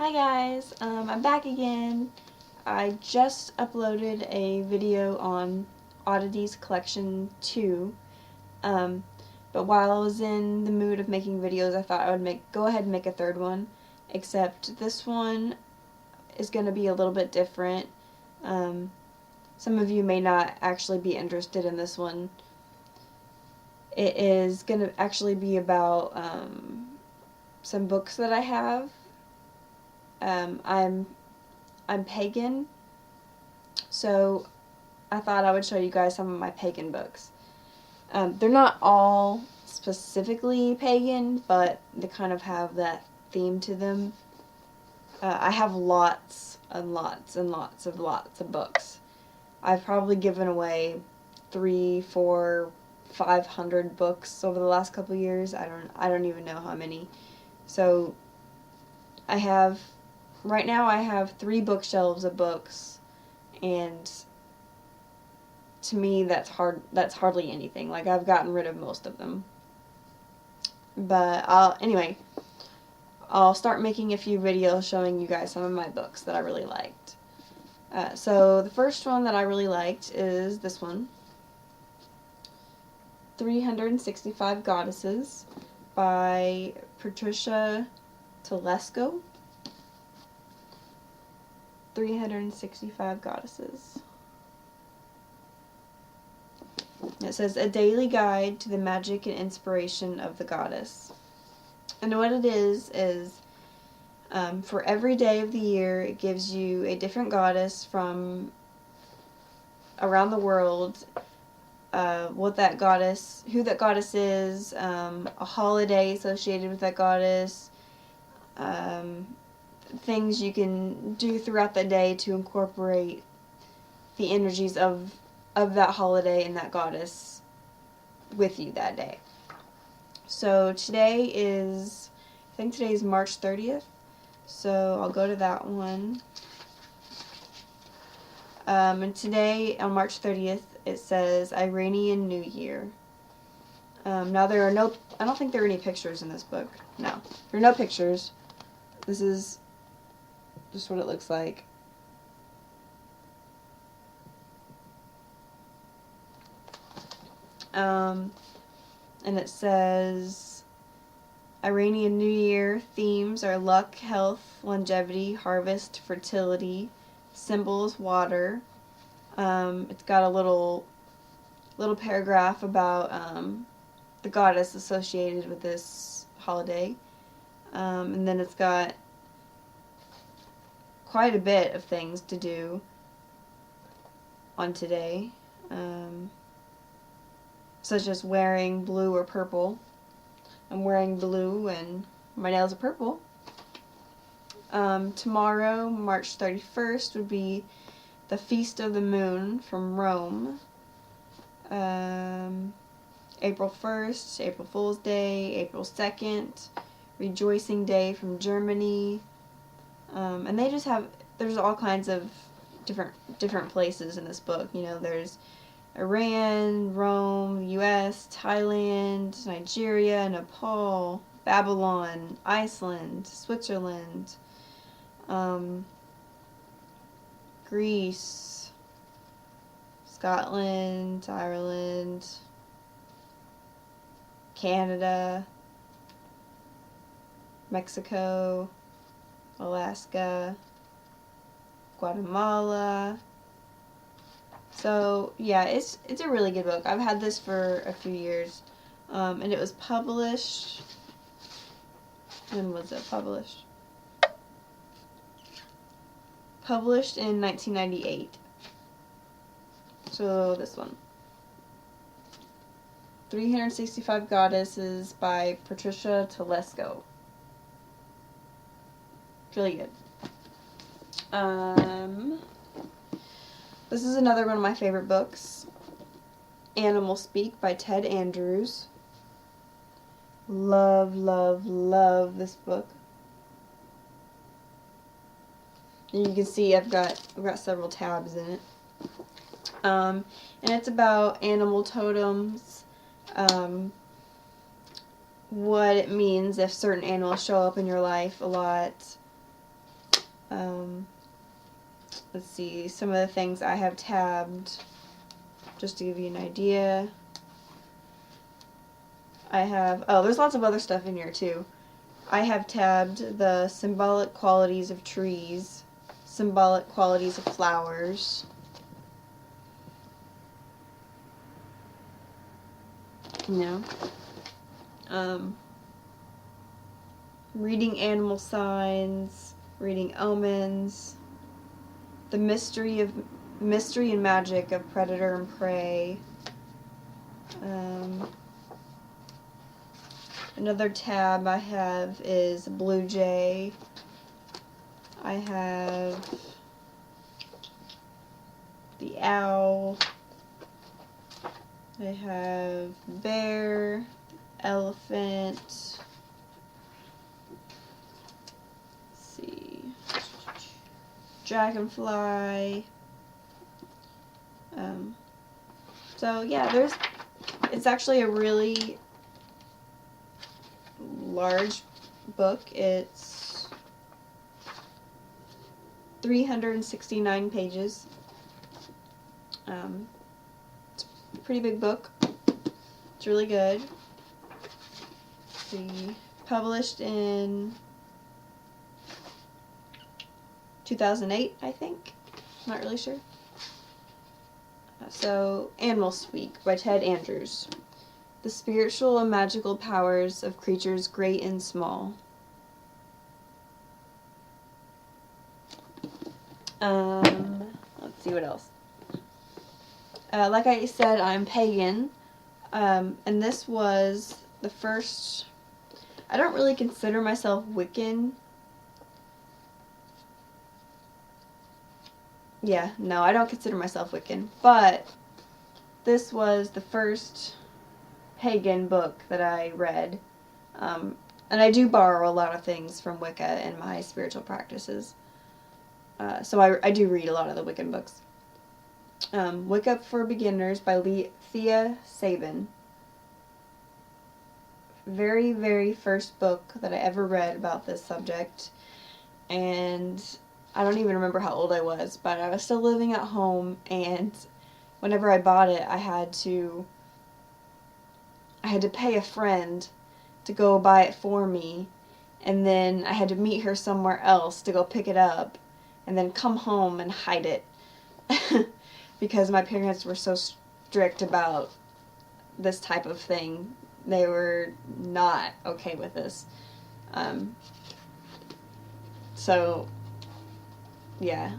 Hi guys, I'm back again. I just uploaded a video on Oddities Collection 2, but while I was in the mood of making videos, I thought I would go ahead and make a third one, except this one is going to be a little bit different. Some of you may not actually be interested in this one. It is going to actually be about some books that I have. I'm pagan, so I thought I would show you guys some of my pagan books. They're not all specifically pagan, but they kind of have that theme to them. I have lots and lots and lots of books. I've probably given away 300, 400, 500 books over the last couple years. I don't even know how many. So right now I have 3 bookshelves of books, and to me that's hardly anything. Like, I've gotten rid of most of them. But I'll start making a few videos showing you guys some of my books that I really liked. So the first one that I really liked is this one, 365 Goddesses by Patricia Telesco. 365 Goddesses. It says, a daily guide to the magic and inspiration of the goddess. And what it is for every day of the year, it gives you a different goddess from around the world, who that goddess is, a holiday associated with that goddess, things you can do throughout the day to incorporate the energies of that holiday and that goddess with you that day. So I think today is March 30th, so I'll go to that one. And today, on March 30th, it says Iranian New Year. Now I don't think there are any pictures in this book. No, there are no pictures. This is just what it looks like. And it says, Iranian New Year themes are luck, health, longevity, harvest, fertility. Symbols, water. It's got a little paragraph about the goddess associated with this holiday. And then it's got quite a bit of things to do on today, such as wearing blue or purple. I'm wearing blue and my nails are purple. Tomorrow, March 31st, would be the Feast of the Moon from Rome. April 1st, April Fool's Day, April 2nd, Rejoicing Day from Germany. And there's all kinds of different places in this book. You know, there's Iran, Rome, U.S., Thailand, Nigeria, Nepal, Babylon, Iceland, Switzerland, Greece, Scotland, Ireland, Canada, Mexico, Alaska, Guatemala. So yeah, it's a really good book. I've had this for a few years, and it was published. When was it published? Published in 1998. So this one, 365 Goddesses by Patricia Telesco. It's really good. This is another one of my favorite books, Animal Speak by Ted Andrews. Love, love, love this book. And you can see I've got several tabs in it. And it's about animal totems, what it means if certain animals show up in your life a lot, Let's see, some of the things I have tabbed, just to give you an idea. I have, oh, there's lots of other stuff in here too. I have tabbed the symbolic qualities of trees, symbolic qualities of flowers, reading animal signs, reading omens, the mystery and magic of predator and prey. Another tab I have is blue jay. I have the owl. I have bear, elephant. Let's see, dragonfly. So yeah, it's actually a really large book. It's 369 pages. It's a pretty big book. It's really good. Let's see, published in 2008, I think. Not really sure. So, Animal Speak by Ted Andrews. The spiritual and magical powers of creatures great and small. Let's see what else. Like I said, I'm pagan, and this was the first. I don't really consider myself Wiccan. Yeah, no, I don't consider myself Wiccan, but this was the first pagan book that I read, and I do borrow a lot of things from Wicca in my spiritual practices, so I do read a lot of the Wiccan books. Wicca for Beginners by Thea Sabin. Very, very first book that I ever read about this subject, and I don't even remember how old I was, but I was still living at home, and whenever I bought it, I had to pay a friend to go buy it for me, and then I had to meet her somewhere else to go pick it up, and then come home and hide it, because my parents were so strict about this type of thing. They were not okay with this. So, yeah,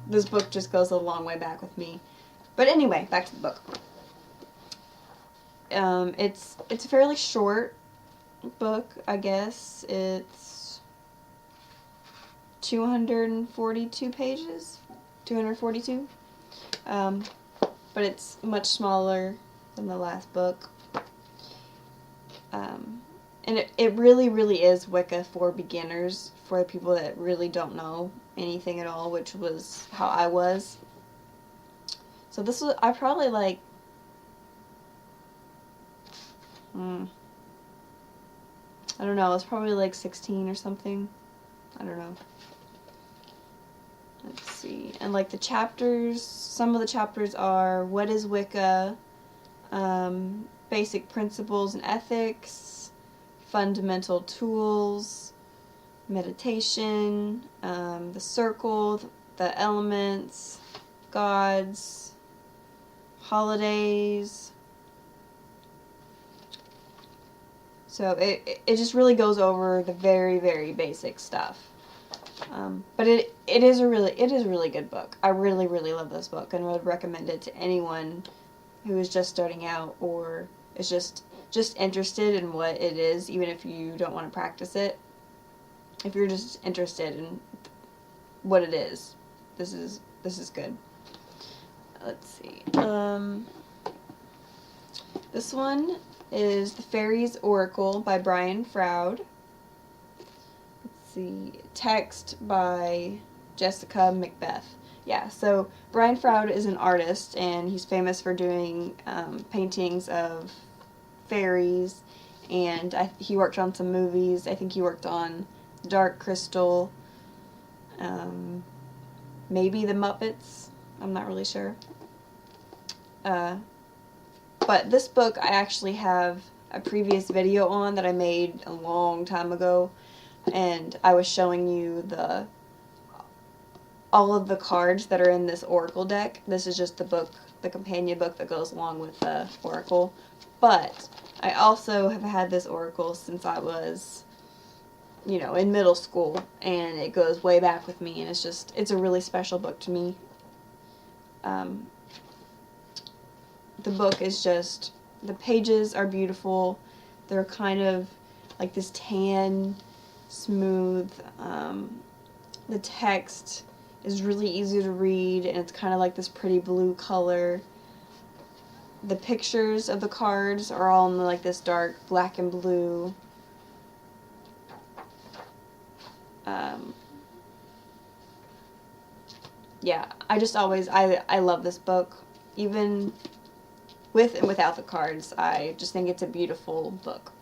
this book just goes a long way back with me. But anyway, back to the book. It's a fairly short book, I guess. It's 242 pages, 242. But it's much smaller than the last book. And it really, really is Wicca for beginners, for the people that really don't know anything at all, which was how I was. So this was, I probably like, I don't know, I was probably like 16 or something. I don't know. Let's see. And like the chapters, some of the chapters are what is Wicca, basic principles and ethics, fundamental tools, meditation, the circle, the elements, gods, holidays. So it just really goes over the very, very basic stuff. But it is a really good book. I really, really love this book and would recommend it to anyone who is just starting out or is just interested in what it is, even if you don't want to practice it. If you're just interested in what it is, this is good. Let's see. This one is The Fairies Oracle by Brian Froud. Let's see. Text by Jessica Macbeth. Yeah, so Brian Froud is an artist, and he's famous for doing paintings of fairies, and he worked on some movies. I think he worked on Dark Crystal. maybe the Muppets. I'm not really sure. But this book I actually have a previous video on that I made a long time ago, and I was showing you all of the cards that are in this Oracle deck. This is just the book, the companion book that goes along with the Oracle. But I also have had this Oracle since I was, in middle school, and it goes way back with me, and it's a really special book to me. The book is just, the pages are beautiful. They're kind of like this tan, smooth. The text is really easy to read, and it's kind of like this pretty blue color. The pictures of the cards are all in like this dark black and blue. Yeah, I love this book. Even with and without the cards, I just think it's a beautiful book.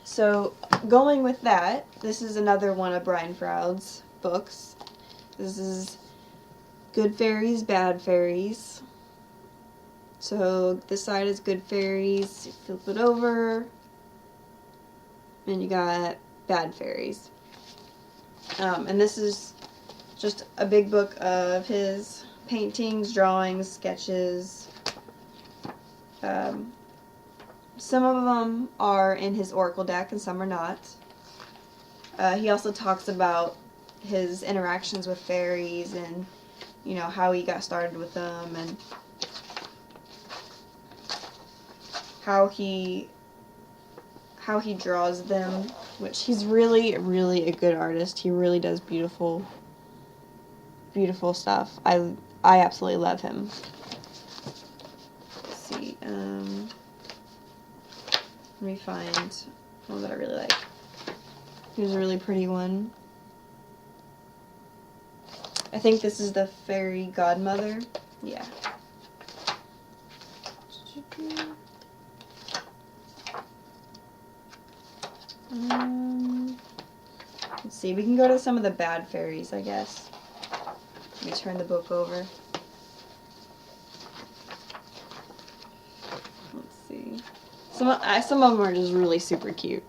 So, going with that, this is another one of Brian Froud's books. This is Good Fairies, Bad Fairies. So, this side is Good Fairies, you flip it over, and you got Bad Fairies. And this is just a big book of his paintings, drawings, sketches. Some of them are in his Oracle deck and some are not. He also talks about his interactions with fairies and, how he got started with them and how he draws them, which he's really, really a good artist. He really does beautiful stuff. I absolutely love him. Let's see. Let me find one that I really like. Here's a really pretty one. I think this is the Fairy Godmother. Yeah. Let's see. We can go to some of the bad fairies, I guess. Let me turn the book over. Let's see. Some of them are just really super cute.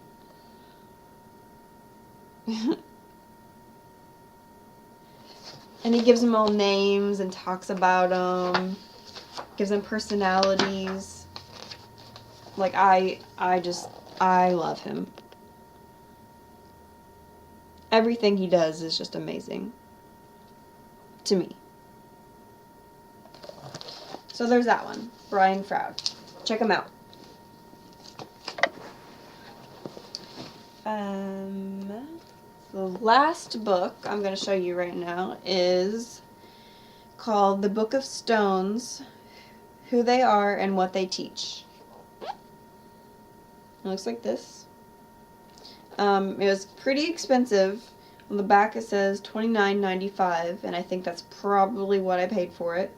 And he gives them all names and talks about them. Gives them personalities. Like, I love him. Everything he does is just amazing. To me. So there's that one. Brian Froud. Check him out. The last book I'm going to show you right now is called The Book of Stones, Who They Are and What They Teach. It looks like this. It was pretty expensive. On the back it says $29.95, and I think that's probably what I paid for it.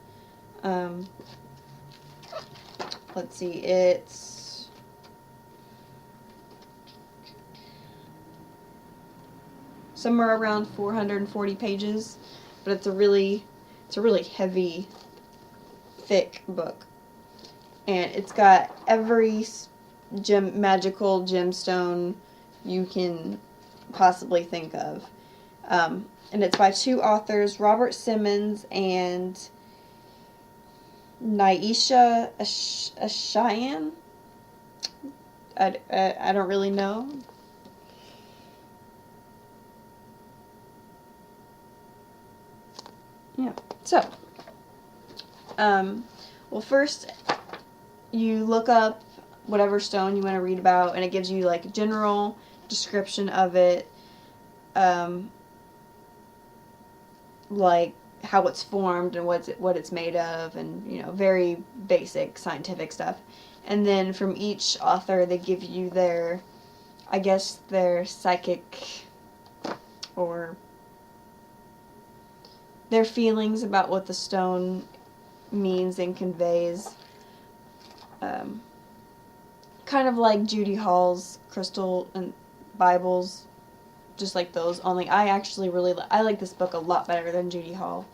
Let's see, it's somewhere around 440 pages, but it's a really heavy, thick book, and it's got every magical gemstone you can possibly think of. And it's by two authors, Robert Simmons and Naisha Ashayan. I don't really know. Yeah. So, well, first you look up whatever stone you want to read about, and it gives you like a general description of it, like how it's formed and what it's made of, and very basic scientific stuff. And then from each author they give you their psychic or their feelings about what the stone means and conveys. Kind of like Judy Hall's crystal and Bibles. just like those, only I actually really I like this book a lot better than Judy Hall,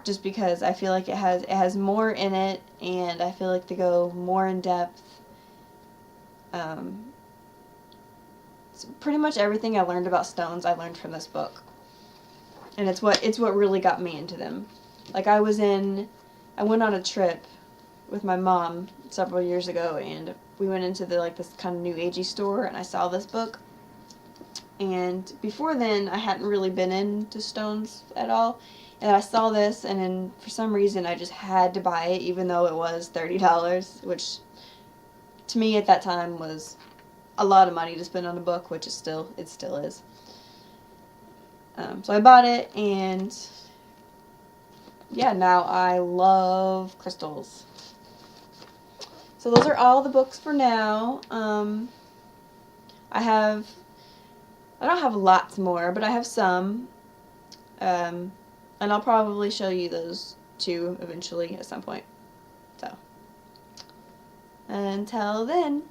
just because I feel like it has more in it, and I feel like they go more in depth. So pretty much everything I learned about stones I learned from this book, and it's what really got me into them. Like I went on a trip with my mom several years ago, and we went into this kind of new agey store, and I saw this book. And before then, I hadn't really been into stones at all. And I saw this, and then for some reason, I just had to buy it, even though it was $30, which to me at that time was a lot of money to spend on a book, which it still is. So I bought it, and yeah, now I love crystals. So those are all the books for now. I don't have lots more, but I have some. And I'll probably show you those too eventually at some point. So, until then.